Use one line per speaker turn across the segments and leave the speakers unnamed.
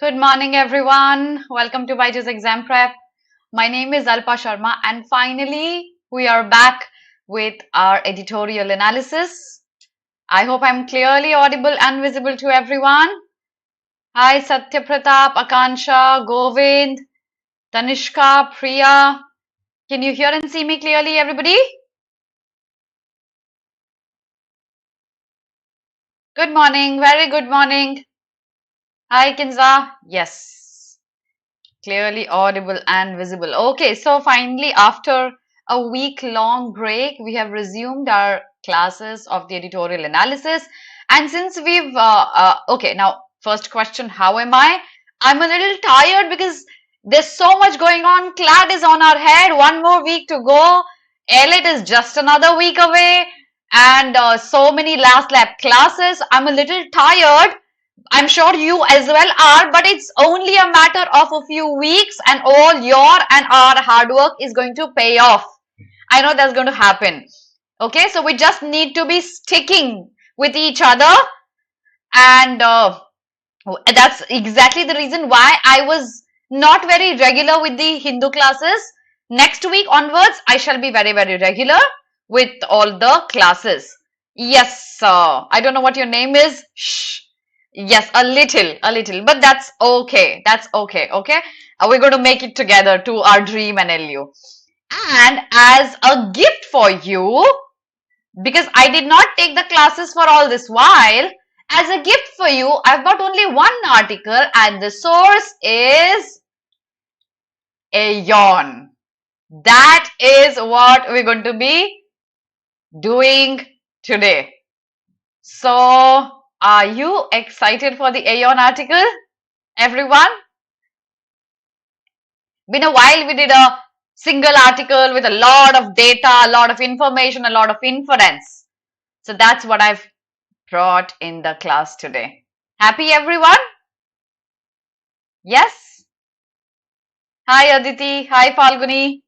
Good morning, everyone. Welcome to BYJU'S Exam Prep. My name is Alpa Sharma, and finally, we are back with our editorial analysis. I hope I'm clearly audible and visible to everyone. Hi, Satya Pratap, Akansha, Govind, Tanishka, Priya. Can you hear and see me clearly, everybody? Good morning, very good morning. Hi, Kinza. Yes. Clearly audible and visible. Okay, so finally, after a week-long break, we have resumed our classes of the editorial analysis. And since we've, okay, now, first question, how am I? I'm a little tired because there's so much going on. CLAT is on our head, one more week to go. LIT is just another week away. And so many last lap classes. I'm a little tired. I'm sure you as well are, but it's only a matter of a few weeks and all your and our hard work is going to pay off. I know that's going to happen. Okay, so we just need to be sticking with each other, and that's exactly the reason why I was not very regular with the Hindu classes. Next week onwards, I shall be very, very regular with all the classes. Yes, I don't know what your name is. Shh. Yes, a little, but that's okay. That's okay. Okay, we're going to make it together to our dream and LU. And as a gift for you, because I did not take the classes for all this while, as a gift for you, I've got only one article, and the source is Aeon. That is what we're going to be doing today. So, are you excited for the Aeon article, everyone? Been a while we did a single article with a lot of data, a lot of information, a lot of inference. So that's what I've brought in the class today. Happy, everyone? Yes? Hi, Aditi. Hi, Falguni.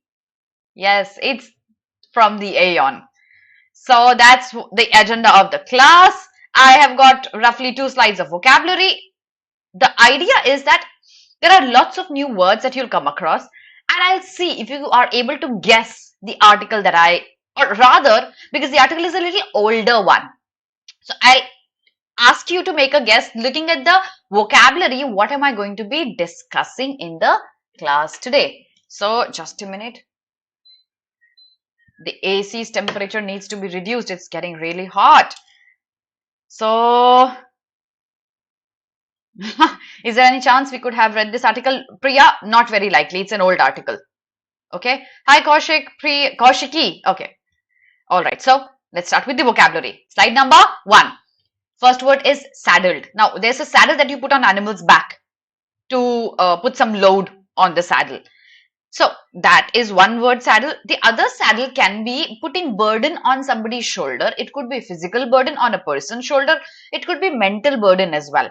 Yes, it's from the Aeon. So that's the agenda of the class. I have got roughly 2 slides of vocabulary. The idea is that there are lots of new words that you'll come across, and I'll see if you are able to guess the article that or rather, because the article is a little older one. So I'll ask you to make a guess looking at the vocabulary. What am I going to be discussing in the class today? So just a minute. The AC's temperature needs to be reduced. It's getting really hot. So, is there any chance we could have read this article? Priya, not very likely. It's an old article. Okay. Hi, Kaushik. Kaushiki. Okay. All right. So, let's start with the vocabulary. Slide number 1. First word is saddled. Now, there's a saddle that you put on animals' back to put some load on the saddle. So that is one word, saddle. The other saddle can be putting burden on somebody's shoulder. It could be physical burden on a person's shoulder. It could be mental burden as well.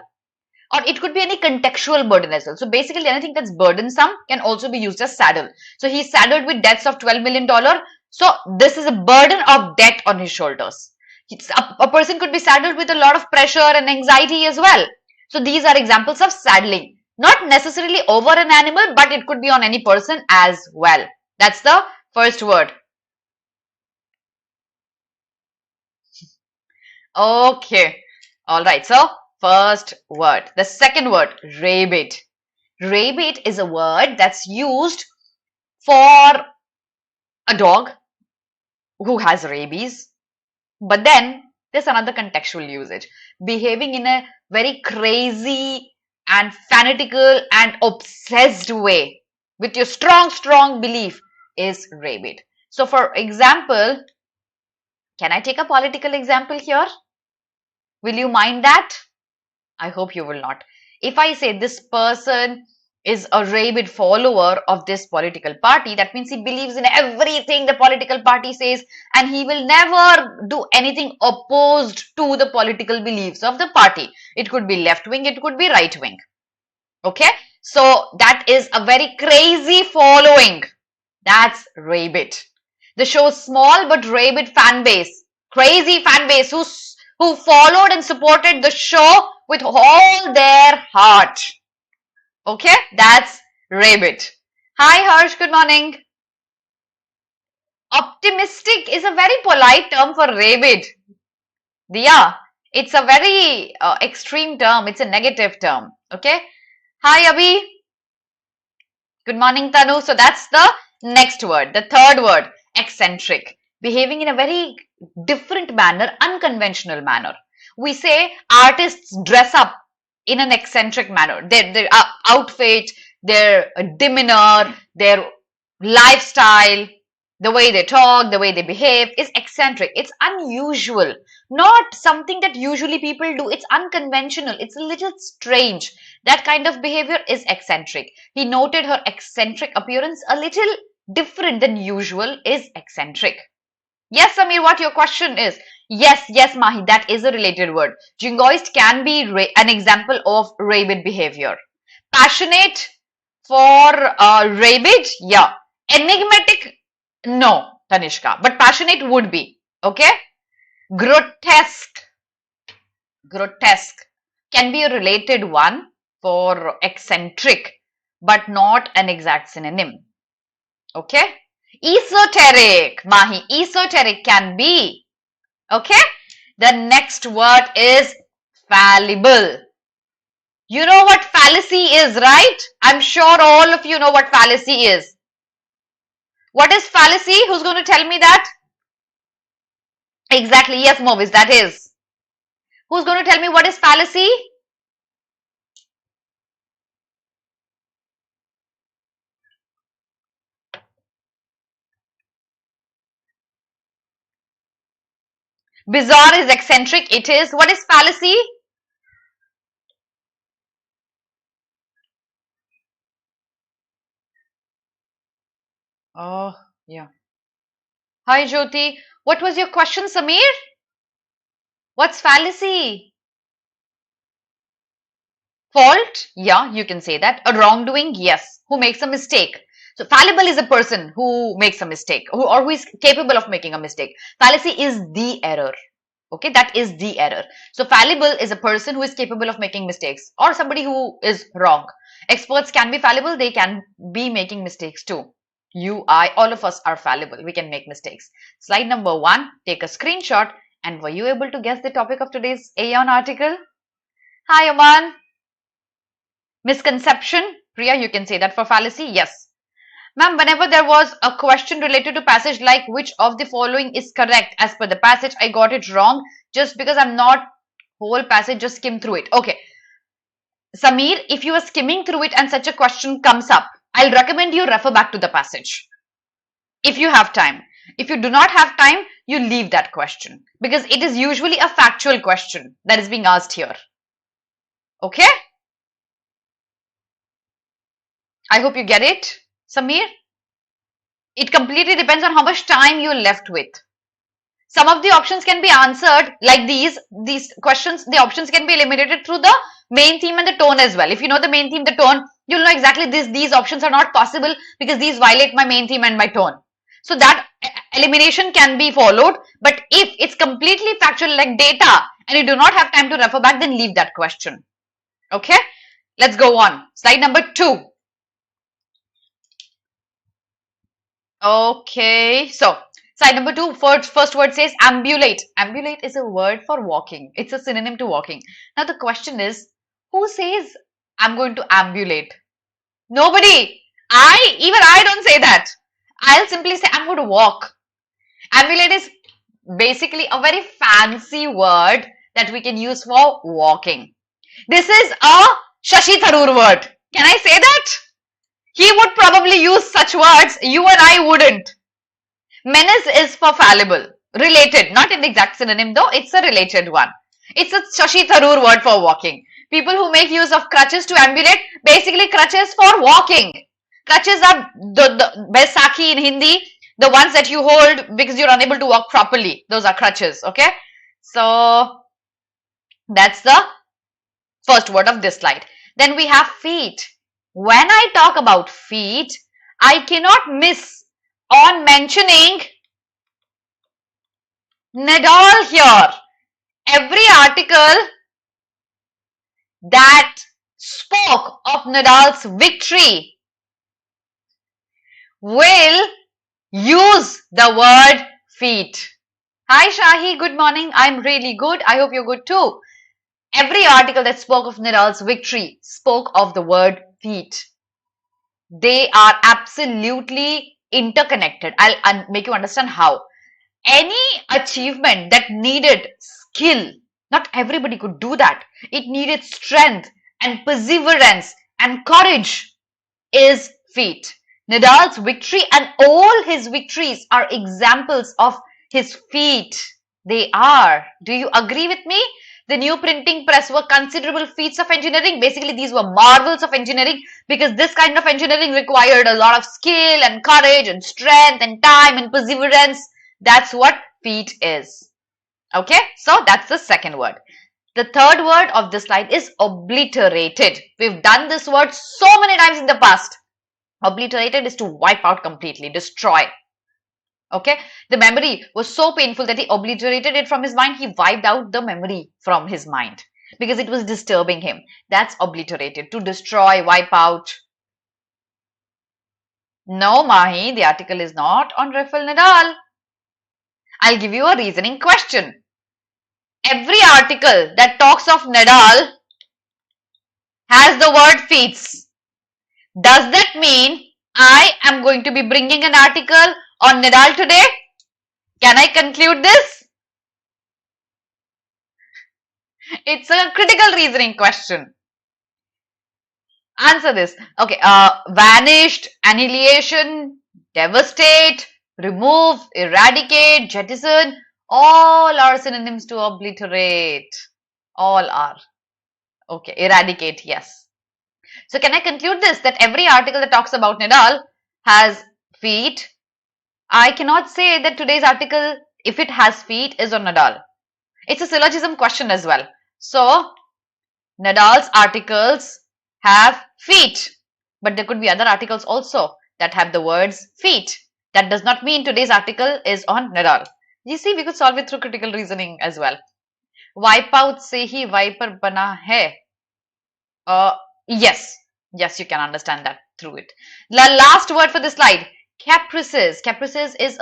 Or it could be any contextual burden as well. So basically anything that's burdensome can also be used as saddle. So he's saddled with debts of $12 million. So this is a burden of debt on his shoulders. A person could be saddled with a lot of pressure and anxiety as well. So these are examples of saddling. Not necessarily over an animal, but it could be on any person as well. That's the first word. Okay. All right. So, first word. The second word, rabid. Rabid is a word that's used for a dog who has rabies. But then, there's another contextual usage. Behaving in a very crazy and fanatical and obsessed way with your strong belief is rabid. So for example, can I take a political example here? Will you mind that? I hope you will not. If I say this person is a rabid follower of this political party, that means he believes in everything the political party says and he will never do anything opposed to the political beliefs of the party. It could be left wing, it could be right wing. Okay, so that is a very crazy following. That's rabid. The show's small but rabid fan base, crazy fan base who followed and supported the show with all their heart. Okay, that's rabid. Hi Harsh, good morning. Optimistic is a very polite term for rabid. Yeah, it's a very extreme term. It's a negative term. Okay. Hi Abhi. Good morning, Tanu. So that's the next word. The third word, eccentric. Behaving in a very different manner, unconventional manner. We say artists dress up in an eccentric manner. Their outfit, their demeanor, their lifestyle, the way they talk, the way they behave is eccentric. It's unusual, not something that usually people do. It's unconventional. It's a little strange. That kind of behavior is eccentric. He noted her eccentric appearance a little different than usual is eccentric. Yes, Samir, what your question is? Yes, yes, Mahi, that is a related word. Jingoist can be an example of rabid behavior. Passionate for rabid, yeah. Enigmatic, no, Tanishka, but passionate would be, okay? Grotesque, grotesque can be a related one for eccentric, but not an exact synonym, okay? Esoteric, Mahi, esoteric can be, okay? The next word is fallible. You know what fallacy is, right? I'm sure all of you know what fallacy is. What is fallacy? Who's going to tell me that? Exactly, yes, Movis, that is. Who's going to tell me what is fallacy? Bizarre is eccentric, it is. What is fallacy? Oh, yeah. Hi, Jyoti. What was your question, Samir? What's fallacy? Fault? Yeah, you can say that. A wrongdoing? Yes. Who makes a mistake? So fallible is a person who makes a mistake or who is capable of making a mistake. Fallacy is the error. Okay, that is the error. So fallible is a person who is capable of making mistakes or somebody who is wrong. Experts can be fallible. They can be making mistakes too. You, I, all of us are fallible. We can make mistakes. Slide number 1, take a screenshot. And were you able to guess the topic of today's Aeon article? Hi, Aman. Misconception. Priya, you can say that for fallacy. Yes. Ma'am, whenever there was a question related to passage like which of the following is correct as per the passage, I got it wrong just because I'm not whole passage, just skim through it. Okay. Samir, if you are skimming through it and such a question comes up, I'll recommend you refer back to the passage. If you have time. If you do not have time, you leave that question because it is usually a factual question that is being asked here. Okay? I hope you get it, Samir. It completely depends on how much time you're left with. Some of the options can be answered like these questions, the options can be eliminated through the main theme and the tone as well. If you know the main theme, the tone, you'll know exactly these options are not possible because these violate my main theme and my tone. So that elimination can be followed. But if it's completely factual like data and you do not have time to refer back, then leave that question. Okay, let's go on. Slide number 2. Okay, so slide number 2, first word says ambulate. Ambulate is a word for walking. It's a synonym to walking. Now the question is, who says I'm going to ambulate? Nobody. Even I don't say that. I'll simply say I'm going to walk. Ambulate is basically a very fancy word that we can use for walking. This is a Shashi Tharoor word. Can I say that? He would probably use such words, you and I wouldn't. Menace is for fallible, related, not an exact synonym though, it's a related one. It's a Shashi Tharoor word for walking. People who make use of crutches to ambulate, basically crutches for walking. Crutches are the Baisakhi in Hindi, the ones that you hold because you're unable to walk properly. Those are crutches, okay? So, that's the first word of this slide. Then we have feet. When I talk about feet, I cannot miss on mentioning Nadal here. Every article that spoke of Nadal's victory will use the word feat? Hi Shahi, good morning. I'm really good. I hope you're good too. Every article that spoke of Nadal's victory spoke of the word feat. They are absolutely interconnected. I'll make you understand how. Any achievement that needed skill, not everybody could do that. It needed strength and perseverance and courage is feat. Nadal's victory and all his victories are examples of his feat. They are. Do you agree with me? The new printing press were considerable feats of engineering. Basically, these were marvels of engineering because this kind of engineering required a lot of skill and courage and strength and time and perseverance. That's what feat is. Okay, so that's the second word. The third word of this slide is obliterated. We've done this word so many times in the past. Obliterated is to wipe out completely, destroy. Okay, the memory was so painful that he obliterated it from his mind. He wiped out the memory from his mind because it was disturbing him. That's obliterated, to destroy, wipe out. No, Mahi, the article is not on Rafael Nadal. I'll give you a reasoning question. Every article that talks of Nadal has the word feats. Does that mean I am going to be bringing an article on Nadal today? Can I conclude this? It's a critical reasoning question. Answer this. Okay, vanished, annihilation, devastate, remove, eradicate, jettison, all are synonyms to obliterate. All are. Okay, eradicate, yes. So can I conclude this, that every article that talks about Nadal has feat? I cannot say that today's article, if it has feat, is on Nadal. It's a syllogism question as well. So Nadal's articles have feat, but there could be other articles also that have the words feat. That does not mean today's article is on Nadal. You see, we could solve it through critical reasoning as well. Wipe out se hi viper bana hai. Yes, you can understand that through it. The last word for this slide, caprices. Caprices is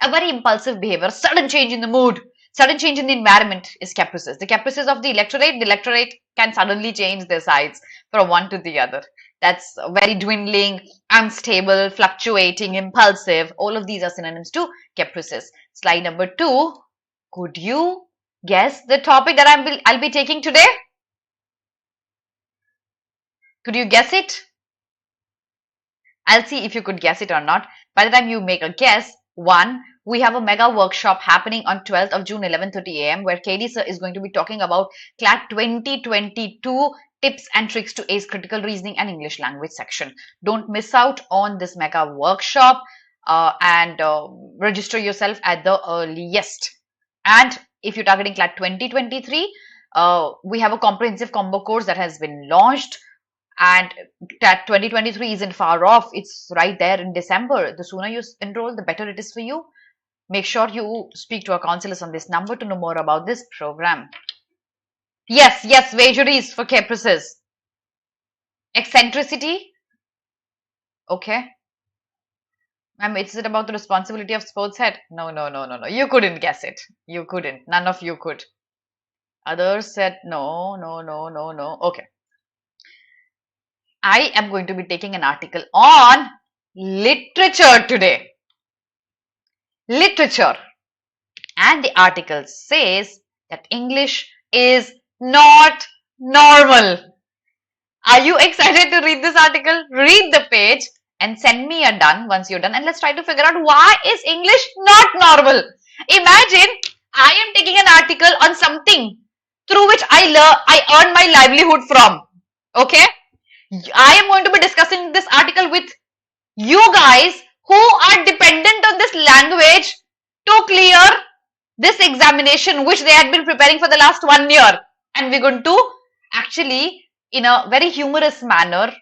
a very impulsive behavior, sudden change in the mood, sudden change in the environment is caprices. The caprices of the electorate can suddenly change their sides from one to the other. That's very dwindling, unstable, fluctuating, impulsive. All of these are synonyms to caprices. Slide number 2. Could you guess the topic that I'll be taking today? Could you guess it? I'll see if you could guess it or not. By the time you make a guess, 1, we have a mega workshop happening on 12th of June, 11:30 a.m. where KD sir is going to be talking about CLAT 2022 tips and tricks to ace critical reasoning and English language section. Don't miss out on this mega workshop and register yourself at the earliest. And if you're targeting CLAT 2023, we have a comprehensive combo course that has been launched. And that 2023 isn't far off. It's right there in December. The sooner you enroll, the better it is for you. Make sure you speak to our counselors on this number to know more about this program. Yes, BYJU'S for caprices. Eccentricity. Okay. Is it about the responsibility of sports head? No. You couldn't guess it. You couldn't. None of you could. Others said no. Okay. I am going to be taking an article on literature today. Literature. And the article says that English is not normal. Are you excited to read this article? Read the page and send me a done once you're done, and let's try to figure out why is English not normal. Imagine I am taking an article on something through which I earn my livelihood from. Okay? I am going to be discussing this article with you guys who are dependent on this language to clear this examination which they had been preparing for the last 1 year. And we're going to actually, in a very humorous manner,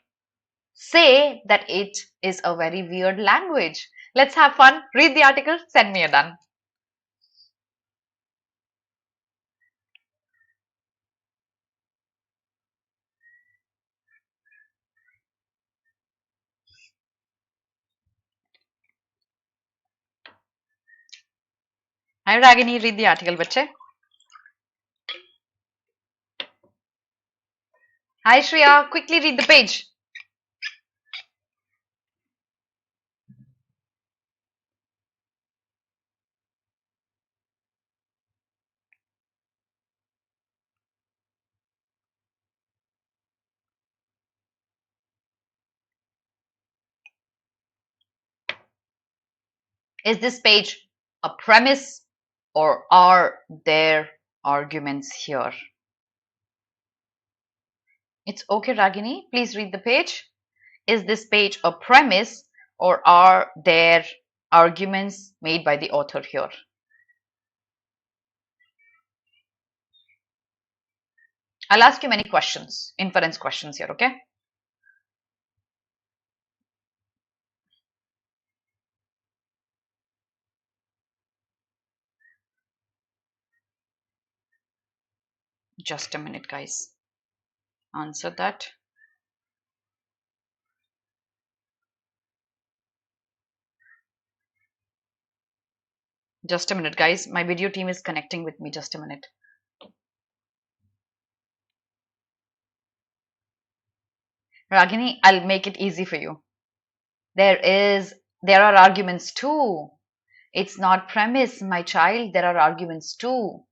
say that it is a very weird language. Let's have fun. Read the article. Send me a done. Hi Ragini, read the article, bache. Hi Shreya, quickly read the page. Is this page a premise or are there arguments here? It's okay, Ragini. Please read the page. Is this page a premise or are there arguments made by the author here? I'll ask you many questions, inference questions here, okay? Just a minute, guys. Answer that. Just a minute, guys. My video team is connecting with me. Just a minute. Ragini, I'll make it easy for you. There are arguments too. It's not premise, my child. There are arguments too.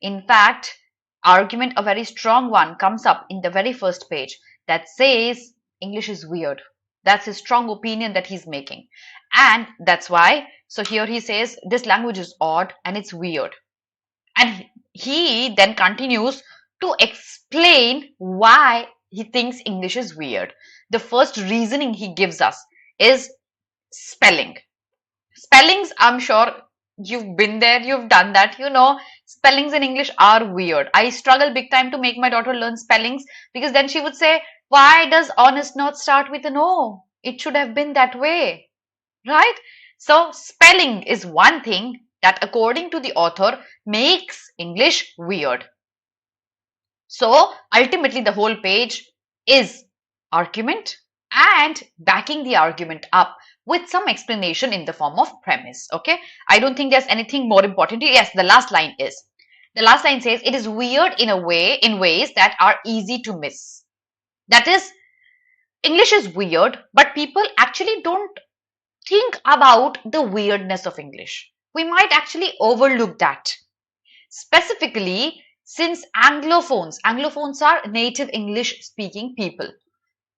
In fact, argument, a very strong one, comes up in the very first page that says English is weird. That's his strong opinion that he's making. And that's why, so here he says this language is odd and it's weird. And he then continues to explain why he thinks English is weird. The first reasoning he gives us is spelling. Spellings, I'm sure you've been there, you've done that, you know, spellings in English are weird. I struggle big time to make my daughter learn spellings because then she would say, why does honest not start with an O? It should have been that way, right? So spelling is one thing that according to the author makes English weird. So ultimately the whole page is argument and backing the argument up with some explanation in the form of premise. Okay, I don't think there's anything more important. Yes, the last line is. The last line says it is weird in a way, in ways that are easy to miss. That is, English is weird, but people actually don't think about the weirdness of English. We might actually overlook that. Specifically, since Anglophones are native English speaking people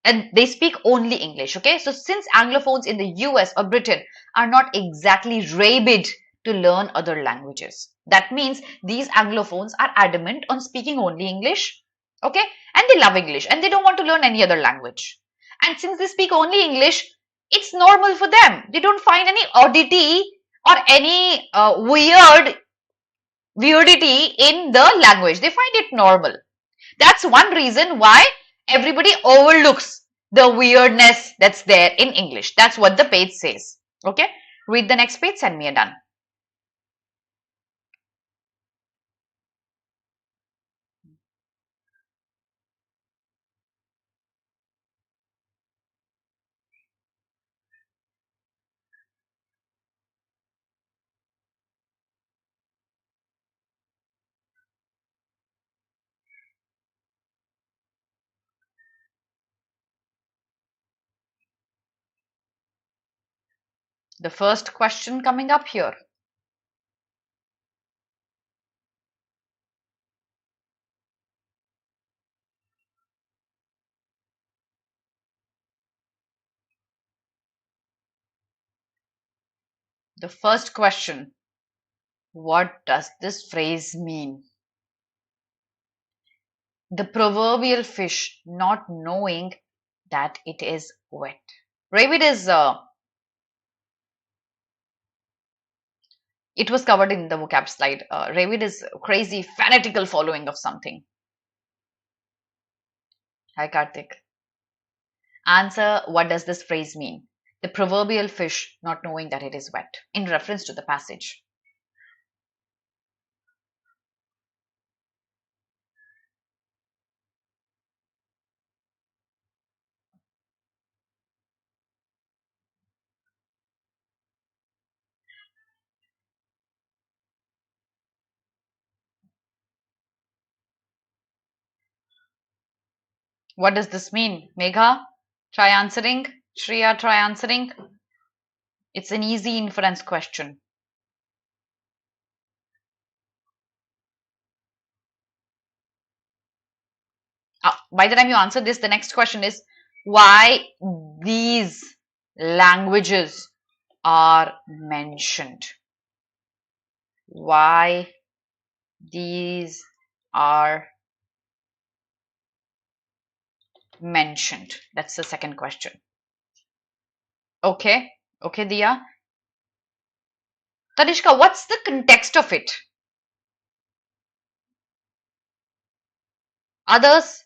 and they speak only English. Okay, so since Anglophones in the US or Britain are not exactly rabid to learn other languages, that means these Anglophones are adamant on speaking only English. Okay, and they love English and they don't want to learn any other language. And since they speak only English, it's normal for them. They don't find any oddity or any weirdity in the language. They find it normal. That's one reason why everybody overlooks the weirdness that's there in English. That's what the page says. Okay, read the next page, send me a done. The first question coming up here. The first question. What does this phrase mean? The proverbial fish not knowing that it is wet. Ravid is it was covered in the vocab slide. Ravid is crazy, fanatical following of something. Hi Karthik. Answer, what does this phrase mean? The proverbial fish not knowing that it is wet, in reference to the passage. What does this mean? Megha, try answering. Shreya, try answering. It's an easy inference question. By the time you answer this, the next question is why these languages are mentioned. Why these are mentioned. That's the second question. Okay. Okay, Diya. Tanishka, what's the context of it? Others?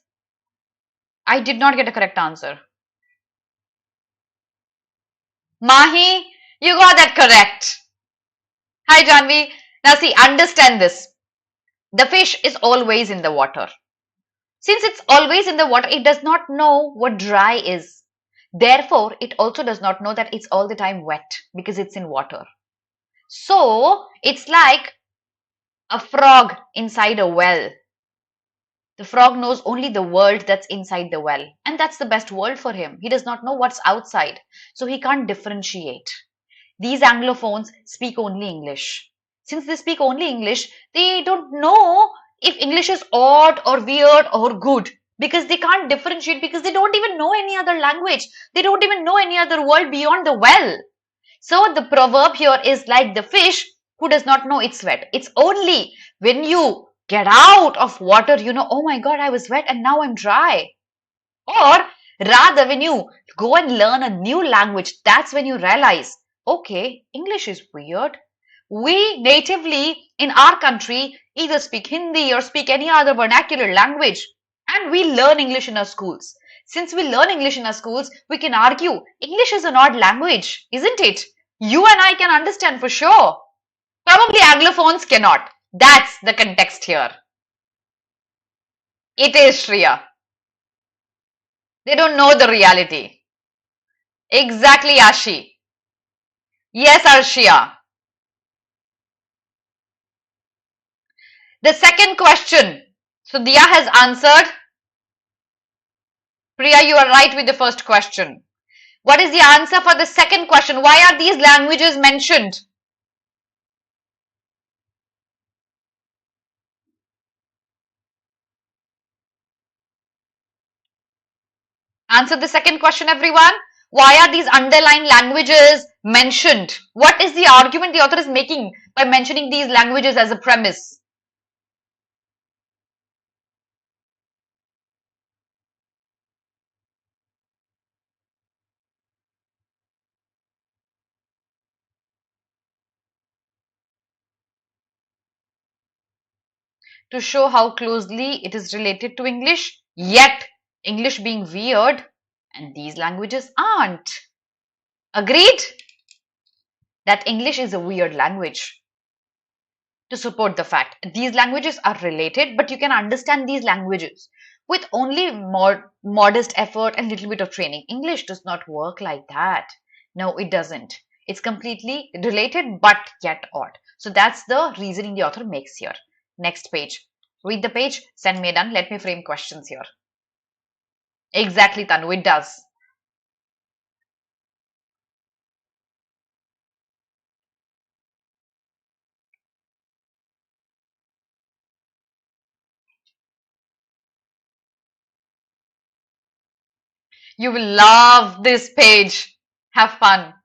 I did not get a correct answer. Mahi, you got that correct. Hi, Janvi. Now see, understand this. The fish is always in the water. Since it's always in the water, it does not know what dry is. Therefore, it also does not know that it's all the time wet because it's in water. So, it's like a frog inside a well. The frog knows only the world that's inside the well, and that's the best world for him. He does not know what's outside, so he can't differentiate. These Anglophones speak only English. Since they speak only English, they don't know if English is odd or weird or good because they can't differentiate because they don't even know any other language. They don't even know any other world beyond the well. So the proverb here is like the fish who does not know it's wet. It's only when you get out of water, you know, oh my God, I was wet and now I'm dry. Or rather, when you go and learn a new language, that's when you realize, okay, English is weird. We natively in our country either speak Hindi or speak any other vernacular language, and we learn English in our schools. Since we learn English in our schools, we can argue English is an odd language, isn't it? You and I can understand for sure. Probably Anglophones cannot. That's the context here. It is Shreya. They don't know the reality. Exactly, Ashi. Yes, Arshia. The second question. So Dia has answered. Priya, you are right with the first question. What is the answer for the second question? Why are these languages mentioned? Answer the second question, everyone. Why are these underlying languages mentioned? What is the argument the author is making by mentioning these languages as a premise? To show how closely it is related to English, yet English being weird and these languages aren't. Agreed? That English is a weird language. To support the fact these languages are related, but you can understand these languages with only modest effort and little bit of training. English does not work like that. No, it doesn't. It's completely related but yet odd. So that's the reasoning the author makes here. Next page. Read the page, send me done. Let me frame questions here. Exactly, Tanu, it does. You will love this page. Have fun.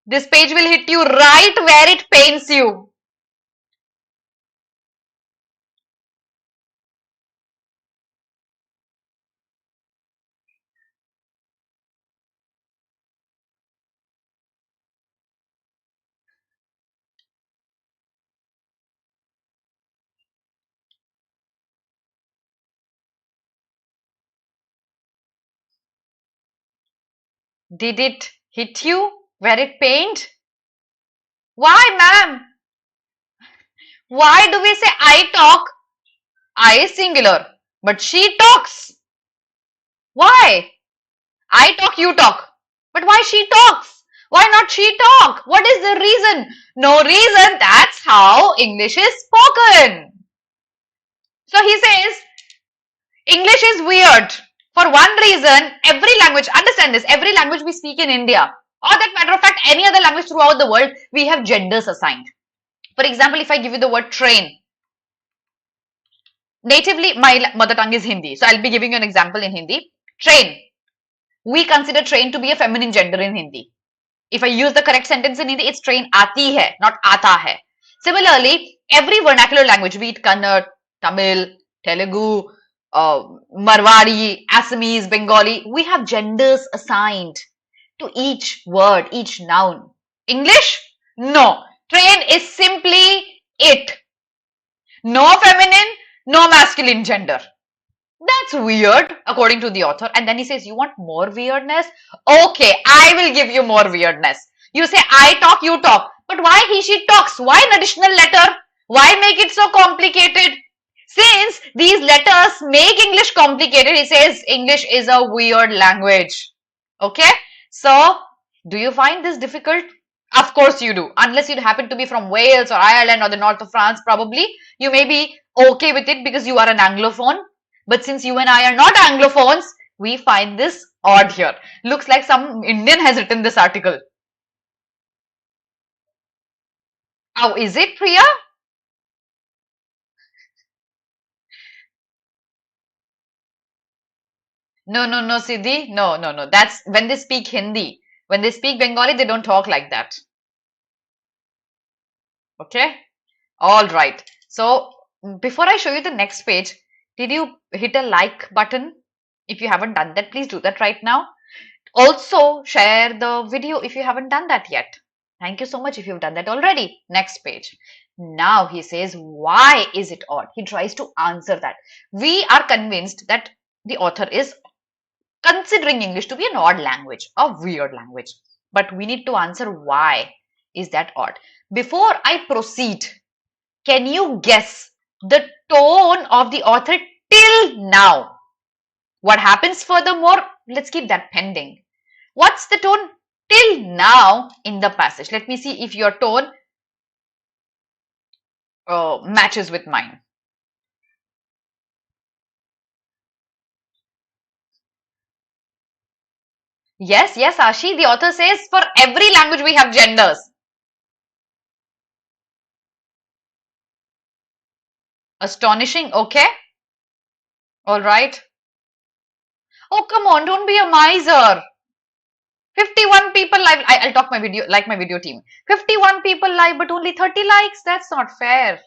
This page will hit you right where it pains you. Did it hit you where it pained? Why, ma'am? Why do we say I talk? I is singular, but she talks. Why? I talk, you talk. But why she talks? Why not she talk? What is the reason? No reason. That's how English is spoken. So he says English is weird. For one reason, every language, understand this, every language we speak in India, or that matter of fact, any other language throughout the world, we have genders assigned. For example, if I give you the word train, natively my mother tongue is Hindi. So I'll be giving you an example in Hindi. Train. We consider train to be a feminine gender in Hindi. If I use the correct sentence in Hindi, it's train aati hai, not aata hai. Similarly, every vernacular language, be it Kannada, Tamil, Telugu, Marwari, Assamese, Bengali, we have genders assigned to each word, each noun. English? No. Train is simply it. No feminine, no masculine gender. That's weird, according to the author. And then he says, you want more weirdness? Okay, I will give you more weirdness. You say, I talk, you talk. But why he, she talks? Why an additional letter? Why make it so complicated? Since these letters make English complicated, he says English is a weird language. Okay? So, do you find this difficult? Of course you do. Unless you happen to be from Wales or Ireland or the north of France, probably you may be okay with it because you are an Anglophone. But since you and I are not Anglophones, we find this odd here. Looks like some Indian has written this article. Oh, is it, Priya? No, no, no, Siddhi. No, no, no. That's when they speak Hindi. When they speak Bengali, they don't talk like that. Okay? All right. So, before I show you the next page, did you hit a like button? If you haven't done that, please do that right now. Also, share the video if you haven't done that yet. Thank you so much if you've done that already. Next page. Now he says, why is it odd? He tries to answer that. We are convinced that the author is considering English to be an odd language, a weird language. But we need to answer why is that odd. Before I proceed, can you guess the tone of the author till now? What happens furthermore? Let's keep that pending. What's the tone till now in the passage? Let me see if your tone matches with mine. Yes, yes, Ashi. The author says for every language we have genders. Astonishing. Okay. All right. Oh, come on. Don't be a miser. 51 people live. I'll talk my video, like my video team. 51 people live, but only 30 likes. That's not fair.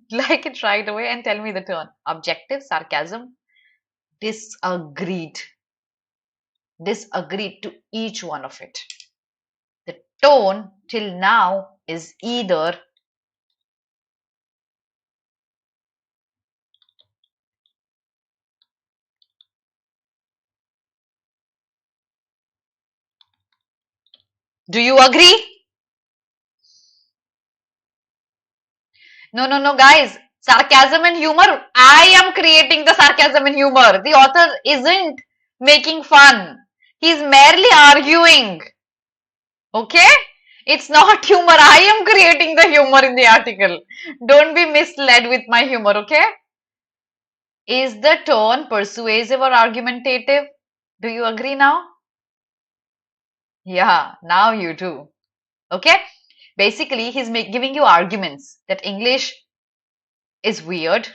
Like it right away and tell me the tone. Objective, sarcasm, disagreed. Disagreed to each one of it. The tone till now is either do you agree? No, no, no, guys. Sarcasm and humor. I am creating the sarcasm and humor. The author isn't making fun. He's merely arguing. Okay? It's not humor. I am creating the humor in the article. Don't be misled with my humor, okay? Is the tone persuasive or argumentative? Do you agree now? Yeah, now you do. Okay? Basically, he's giving you arguments that English is weird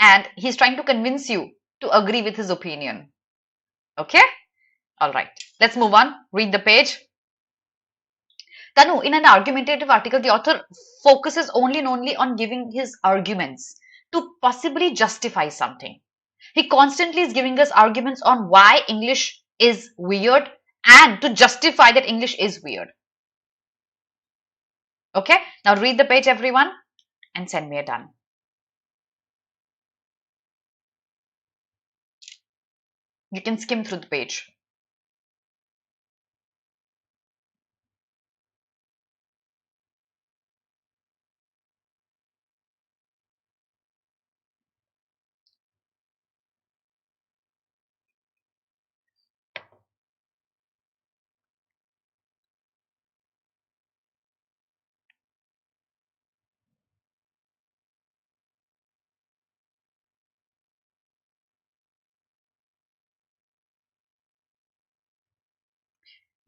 and he's trying to convince you to agree with his opinion. Okay? All right. Let's move on. Read the page. Tanu, in an argumentative article, the author focuses only and only on giving his arguments to possibly justify something. He constantly is giving us arguments on why English is weird and to justify that English is weird. Okay? Now read the page, everyone, and send me a done. You can skim through the page.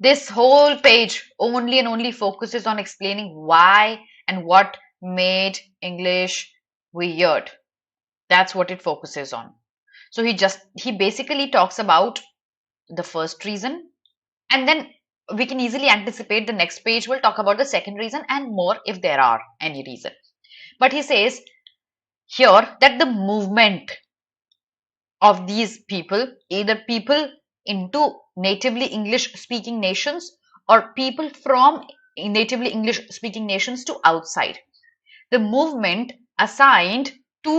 This whole page only and only focuses on explaining why and what made English weird. That's what it focuses on. So he basically talks about the first reason, and then we can easily anticipate the next page will talk about the second reason and more if there are any reason. But he says here that the movement of these people, either people into natively English speaking nations or people from natively English speaking nations to outside, the movement assigned to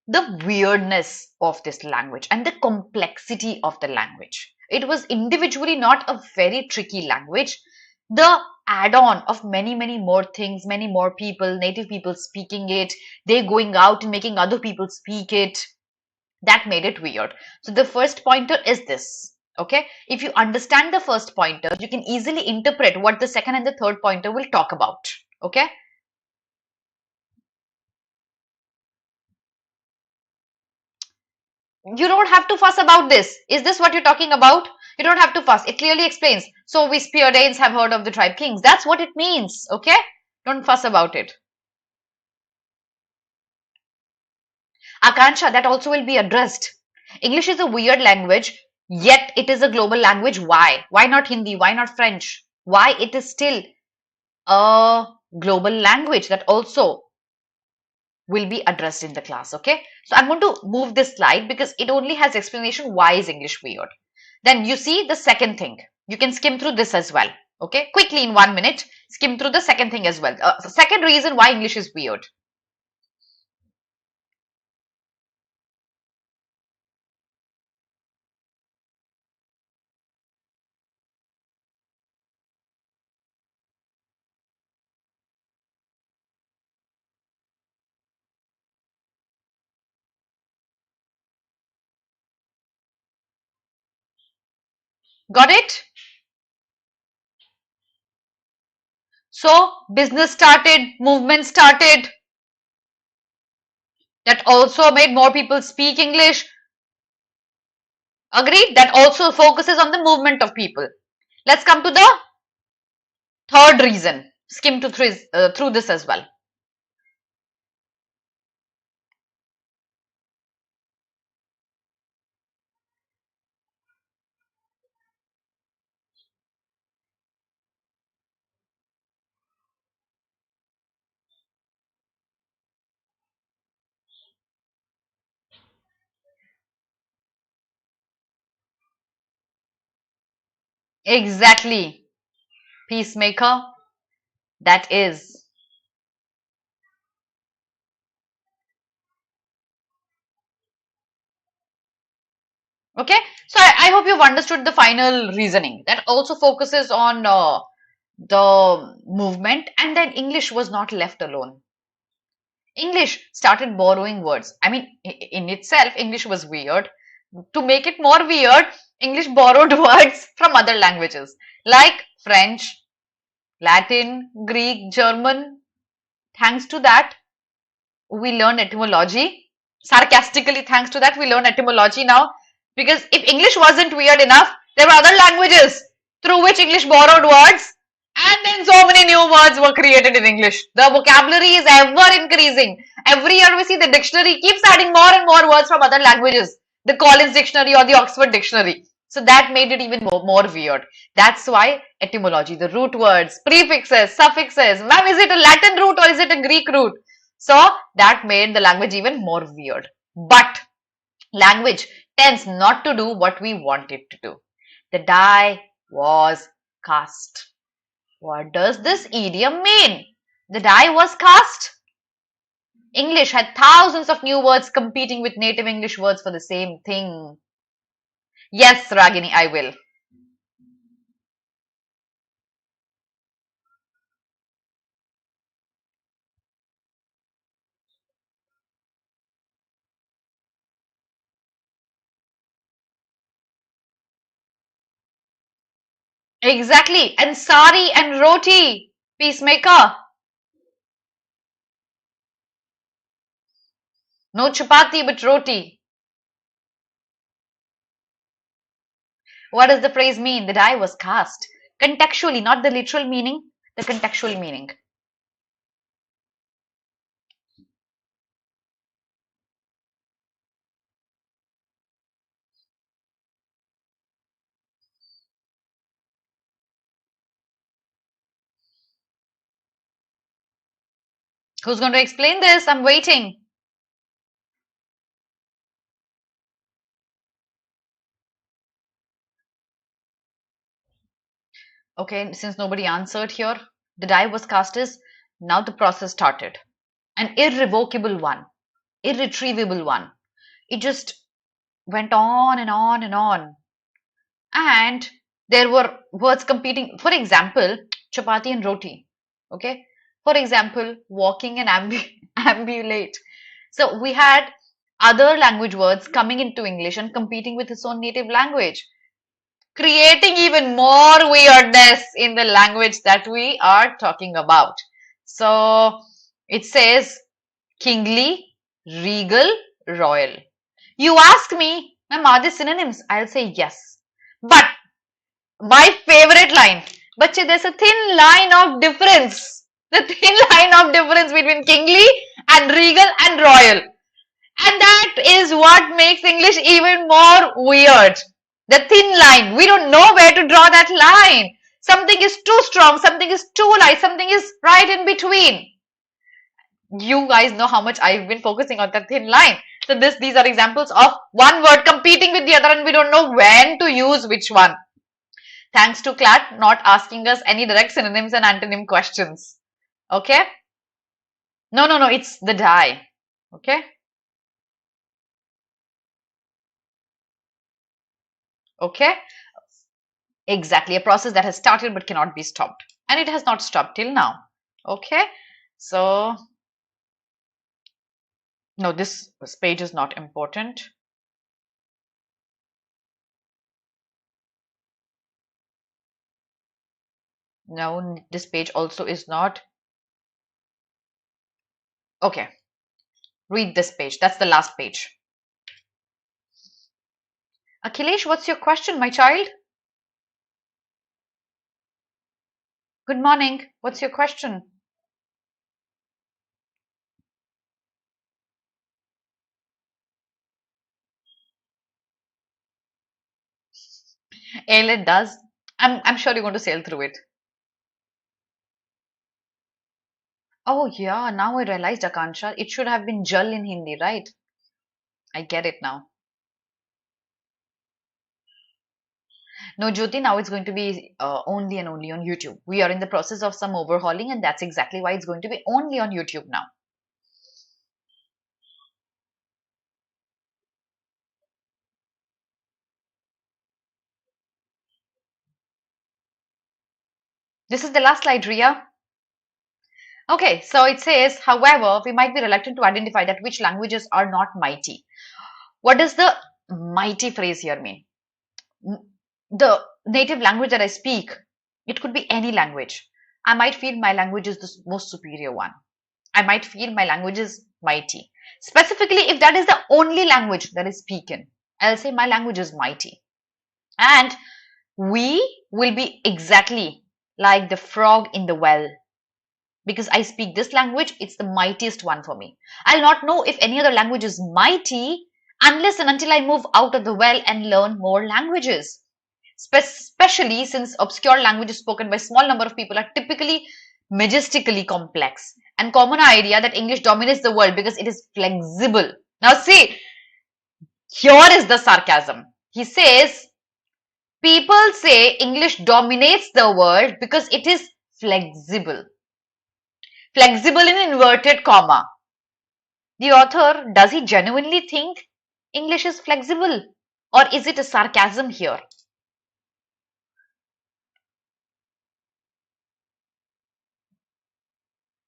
the weirdness of this language and the complexity of the language. It was individually not a very tricky language. The add-on of many, many more things, many more people, native people speaking it, they going out and making other people speak it, that made it weird. So the first pointer is this. Okay, if you understand the first pointer, you can easily interpret what the second and the third pointer will talk about. Okay. You don't have to fuss about this. Is this what you're talking about? You don't have to fuss. It clearly explains. So we Speardanes have heard of the tribe kings. That's what it means. Okay? Don't fuss about it. Akansha, that also will be addressed. English is a weird language, yet it is a global language. Why? Why not Hindi? Why not French? Why it is still a global language? That also will be addressed in the class. Okay, so I'm going to move this slide because it only has explanation why is English weird. Then you see the second thing. You can skim through this as well. Okay, quickly in 1 minute, skim through the second thing as well. Second reason why English is weird. Got it? So business started, movement started. That also made more people speak English. Agreed? That also focuses on the movement of people. Let's come to the third reason. Skim through this as well. Exactly. Peacemaker. That is. Okay. So I hope you've understood the final reasoning. That also focuses on the movement, and then English was not left alone. English started borrowing words. I mean, in itself, English was weird. To make it more weird, English borrowed words from other languages like French, Latin, Greek, German. Thanks to that, we learn etymology. Sarcastically, thanks to that, we learn etymology now. Because if English wasn't weird enough, there were other languages through which English borrowed words, and then so many new words were created in English. The vocabulary is ever increasing. Every year we see the dictionary keeps adding more and more words from other languages. The Collins Dictionary or the Oxford Dictionary. So that made it even more weird. That's why etymology, the root words, prefixes, suffixes. Ma'am, is it a Latin root or is it a Greek root? So that made the language even more weird. But language tends not to do what we want it to do. The die was cast. What does this idiom mean? The die was cast. English had thousands of new words competing with native English words for the same thing. Yes, Ragini, I will. Exactly. And sari and roti. Peacemaker. No chapati but roti. What does the phrase mean? The die was cast. Contextually, not the literal meaning, the contextual meaning. Who's going to explain this? I'm waiting. Okay, since nobody answered here, the die was cast is now the process started. An irrevocable one, irretrievable one. It just went on and on and on. And there were words competing. For example, chapati and roti. Okay. For example, walking and ambulate. So we had other language words coming into English and competing with its own native language, creating even more weirdness in the language that we are talking about. So it says kingly, regal, royal. You ask me, ma'am, are they synonyms? I'll say yes. But my favorite line, Bache, there's a thin line of difference. The thin line of difference between kingly and regal and royal. And that is what makes English even more weird. The thin line. We don't know where to draw that line. Something is too strong, something is too light, something is right in between. You guys know how much I've been focusing on that thin line. So these are examples of one word competing with the other and we don't know when to use which one. Thanks to CLAT not asking us any direct synonyms and antonym questions. Okay? No, it's the die. Okay? Okay? Exactly. A process that has started but cannot be stopped. And it has not stopped till now. Okay? So, no, this page is not important. No, this page also is not. Okay. Read this page. That's the last page. Akhilesh, what's your question, my child? Good morning. What's your question? It does. I'm sure you're going to sail through it. Oh yeah, now I realized, Akansha, it should have been Jal in Hindi, right? I get it now. No, Jyoti, now it's going to be only and only on YouTube. We are in the process of some overhauling, and that's exactly why it's going to be only on YouTube now. This is the last slide, Ria. Okay, so it says, however, we might be reluctant to identify that which languages are not mighty. What does the mighty phrase here mean? The native language that I speak, it could be any language. I might feel my language is the most superior one. I might feel my language is mighty. Specifically, if that is the only language that is spoken, I'll say my language is mighty. And we will be exactly like the frog in the well. Because I speak this language, it's the mightiest one for me. I'll not know if any other language is mighty unless and until I move out of the well and learn more languages. Especially since obscure languages spoken by small number of people are typically majestically complex. And common idea that English dominates the world because it is flexible. Now see, here is the sarcasm. He says, people say English dominates the world because it is flexible. Flexible in inverted comma. The author, does he genuinely think English is flexible? Or is it a sarcasm here?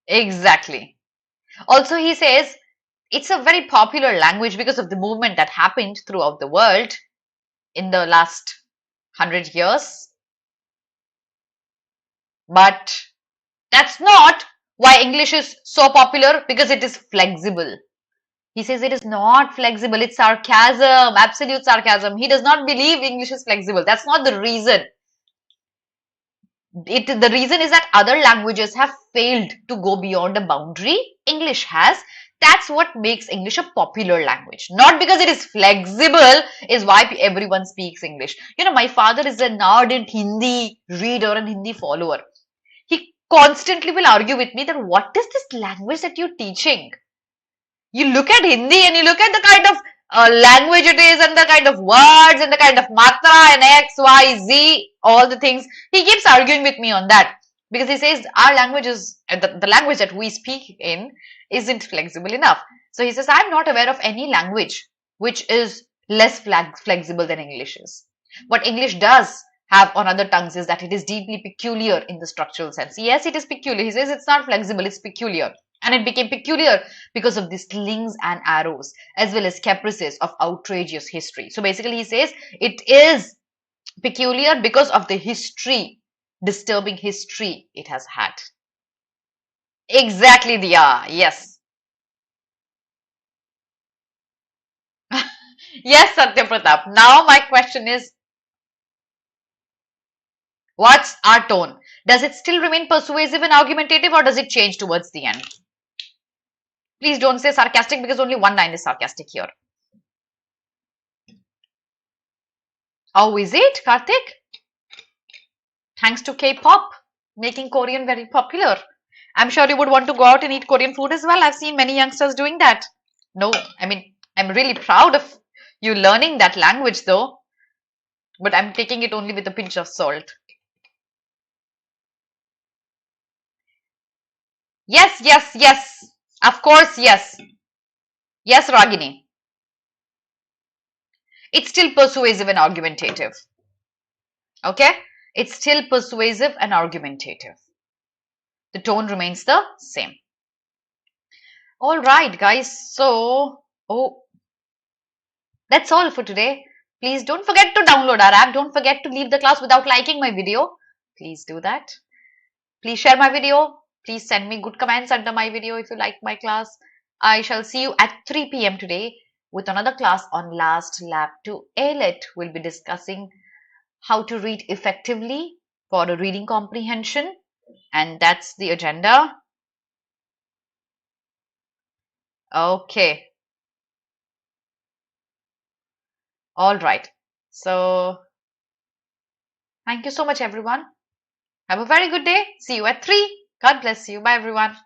Exactly. Also, he says it's a very popular language because of the movement that happened throughout the world in the last 100 years. But that's not why English is so popular, because it is flexible. He says it is not flexible, it's sarcasm, absolute sarcasm. He does not believe English is flexible. That's not the reason. The reason is that other languages have failed to go beyond a boundary. English has. That's what makes English a popular language. Not because it is flexible is why everyone speaks English. You know, my father is an ardent Hindi reader and Hindi follower. He constantly will argue with me that what is this language that you're teaching? You look at Hindi and you look at the kind of language it is and the kind of words and the kind of matra and X, Y, Z, all the things. He keeps arguing with me on that because he says our language is, the language that we speak in isn't flexible enough. So he says, I'm not aware of any language which is less flexible than English is. What English does have on other tongues is that it is deeply peculiar in the structural sense. Yes, it is peculiar. He says it's not flexible, it's peculiar. And it became peculiar because of the slings and arrows as well as caprices of outrageous history. So basically he says it is peculiar because of the history, disturbing history it has had. Exactly, Diya. Yes. Yes, Satya Pratap. Now my question is, what's our tone? Does it still remain persuasive and argumentative or does it change towards the end? Please don't say sarcastic because only one line is sarcastic here. Oh, is it, Karthik? Thanks to K-pop making Korean very popular. I'm sure you would want to go out and eat Korean food as well. I've seen many youngsters doing that. No, I mean, I'm really proud of you learning that language though, but I'm taking it only with a pinch of salt. Yes, yes, yes. Of course, yes. Yes, Ragini. It's still persuasive and argumentative. Okay? It's still persuasive and argumentative. The tone remains the same. All right, guys. So, that's all for today. Please don't forget to download our app. Don't forget to leave the class without liking my video. Please do that. Please share my video. Please send me good comments under my video if you like my class. I shall see you at 3 p.m. today with another class on last lap to ALET. We'll be discussing how to read effectively for a reading comprehension. And that's the agenda. Okay. All right. So, thank you so much, everyone. Have a very good day. See you at 3. God bless you. Bye, everyone.